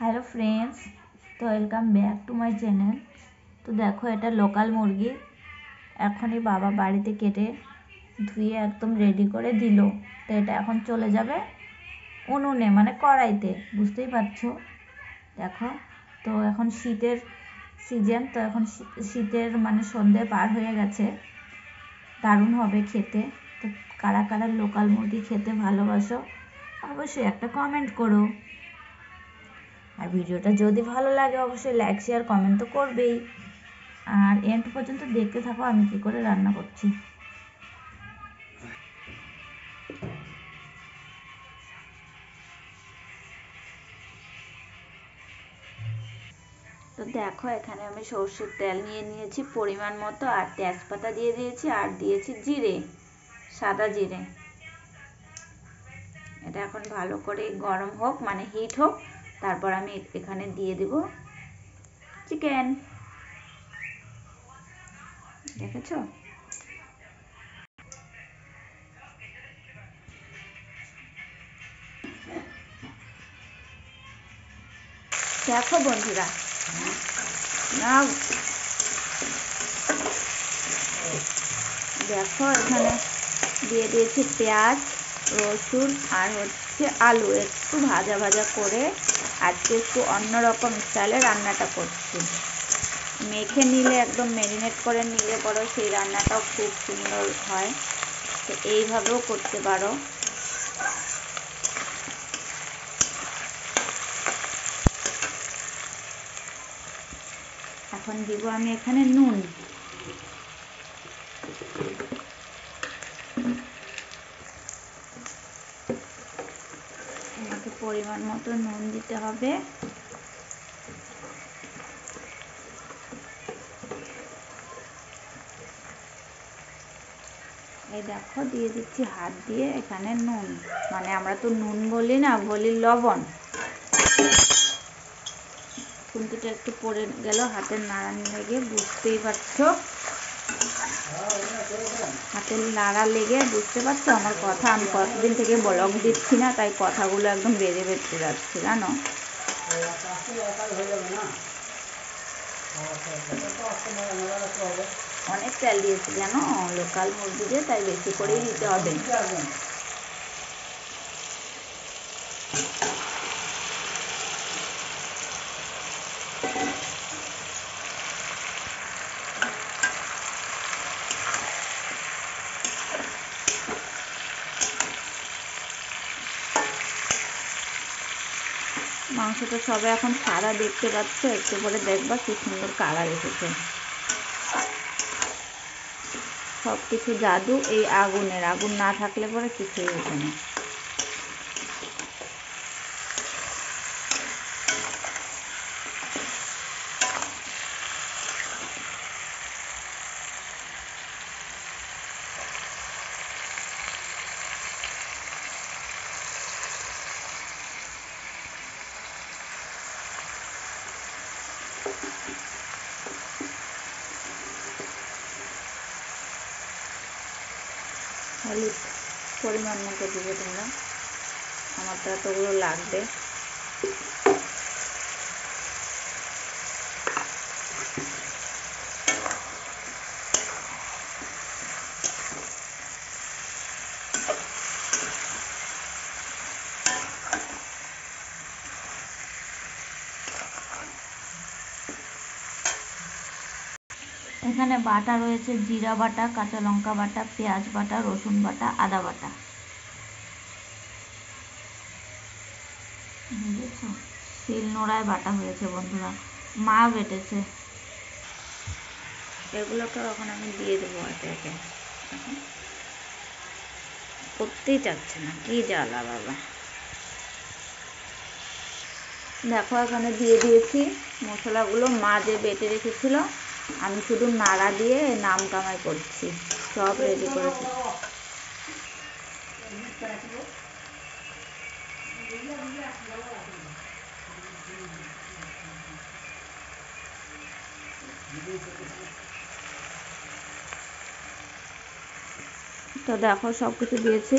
Hello friends, তো welcome back to my channel. তো দেখো, এটা লোকাল মুরগি। এখনই বাবা বাড়িতে কেটে ধুয়ে একদম রেডি করে দিল। তো এটা এখন চলে যাবে উনুনে, মানে কড়াইতে, বুঝতেই পারছো। দেখো, তো এখন শীতের সিজন, তো এখন শীতের মানে সন্ধে পার হয়ে গেছে। দারুণ হবে খেতে। তো কারা কারা লোকাল মুরগি খেতে ভালোবাসো অবশ্যই একটা কমেন্ট করো। আর ভিডিওটা যদি ভালো লাগে অবশ্যই লাইক শেয়ার কমেন্ট তো করবেই। আর এন্ড পর্যন্ত দেখতে থাকো আমি কি করে রান্না করছি। তো দেখো, এখানে আমি সর্ষের তেল নিয়ে নিয়েছি পরিমাণ মতো, আর তেজপাতা দিয়ে দিয়েছি, আর দিয়েছি জিরে, সাদা জিরে। এটা এখন ভালো করে গরম হোক, মানে হিট হোক, তারপর আমি এখানে দিয়ে দেব চিকেন। দেখেছো? দেখো বন্ধুরা, না দেখো, এখানে দিয়ে দিয়েছি পেঁয়াজ, রসুন, আর হচ্ছে আলু একটু ভাজা ভাজা করে আজকে একটু অন্যরকম স্টাইলে রান্নাটা করছি। মেখে নিলে, একদম ম্যারিনেট করে নিলে পরে সেই রান্নাটাও খুব সুন্দর হয়। তো এইভাবেও করতে পারো। এখন দিব আমি এখানে নুন। আমাকে পরিমাণ মতো নুন দিতে হবে। এই দেখো, দিয়ে দিচ্ছি হাত দিয়ে এখানে নুন, মানে আমরা তো নুন বলি না, বলি লবণ। খুন্তিটা একটু পড়ে গেল হাতের নাড়ান লেগে, বুঝতেই পারছো। হাতের নাড়া লেগে বুঝতে পারছো আমার কথা। আমি কতদিন থেকে ব্লগ দিচ্ছি না, তাই কথাগুলো একদম বেড়ে বেড়ে যাচ্ছে, জানো। অনেক তেল দিয়েছি জানো, লোকাল মুরগি দিয়ে, তাই বেশি করেই দিতে হবে। মাংসটা সবাই এখন সাদা দেখতে পাচ্ছ, একটু পরে দেখবা কি সুন্দর কালার এসেছে। সব কিছু জাদু এই আগুনের, আগুন না থাকলে পরে কিছুই হতো না। হলুদ পরিমাণ মতো দিবে তোমরা, আমার তো এতগুলো লাগবে। এখানে বাটা রয়েছে জিরা বাটা, কাঁচা লঙ্কা বাটা, পেঁয়াজ বাটা, রসুন বাটা, আদা বাটা। বুঝেছো? শিলনোড়ায় বাটা হয়েছে বন্ধুরা, মা বেটেছে। এগুলোকে এখন আমি দিয়ে দেবো একে একে। করতেই চাচ্ছে না, কি জ্বালা বাবা। দেখো, এখানে দিয়ে দিয়েছি মশলাগুলো। মা যে বেটে রেখেছিল, আমি শুধু নাড়া দিয়ে নাম কামাই করছি। সব রেডি করেছি। তো দেখো, সব কিছু দিয়েছি।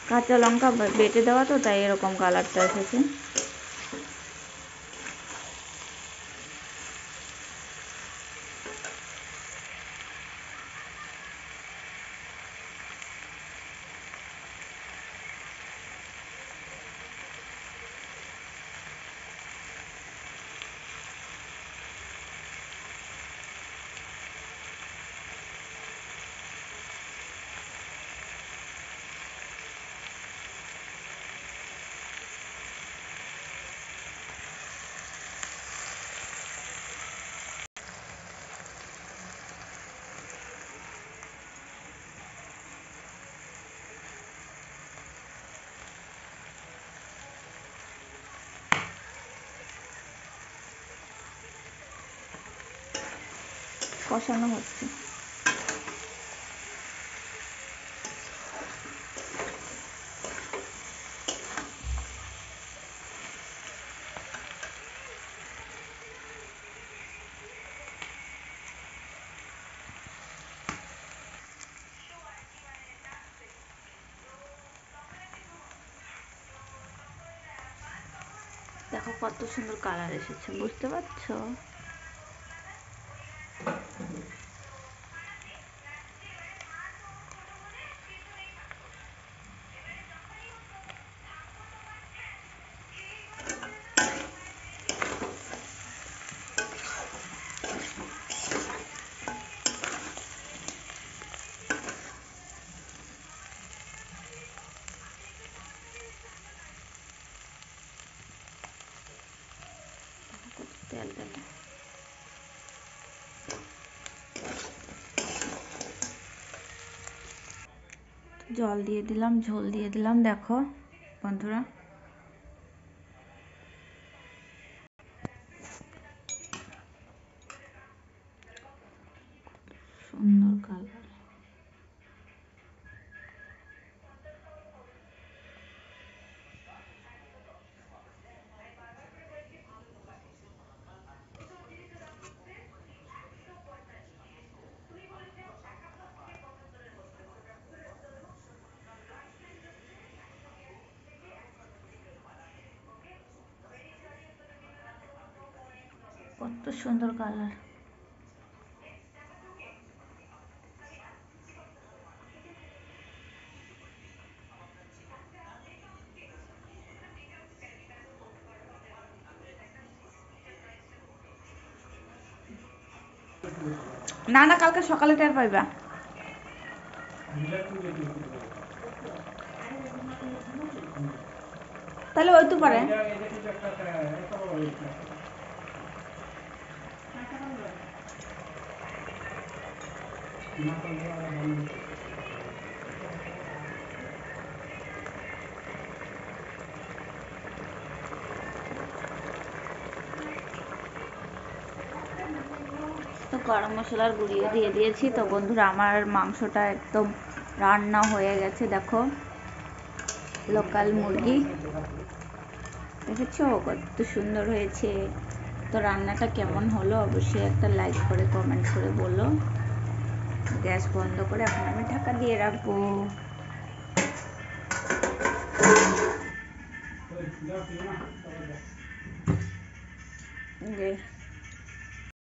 কাঁচা লঙ্কা বেটে দেওয়া তো, তাই এরকম কালারটা এসেছে। কষানো হচ্ছে। দেখো কত সুন্দর কালার এসেছে, বুঝতে পারছো? তেল দেবে, জল দিয়ে দিলাম, ঝোল দিয়ে দিলাম। দেখো বন্ধুরা, সুন্দর কালার। কত সুন্দর কালার। না না, কালকে সকালে টের পাইবা। তাহলে ওই তো পারে। তো গরম মশলার গুঁড়িও দিয়ে দিয়েছি। তো বন্ধুরা, আমার মাংসটা একদম রান্না হয়ে গেছে। দেখো, লোকাল মুরগি, দেখেছো কত সুন্দর হয়েছে। তো রান্নাটা কেমন হলো অবশ্যই একটা লাইক করে কমেন্ট করে বলো। গ্যাস বন্ধ করে এখন আমি ঢাকা দিয়ে রাখবো।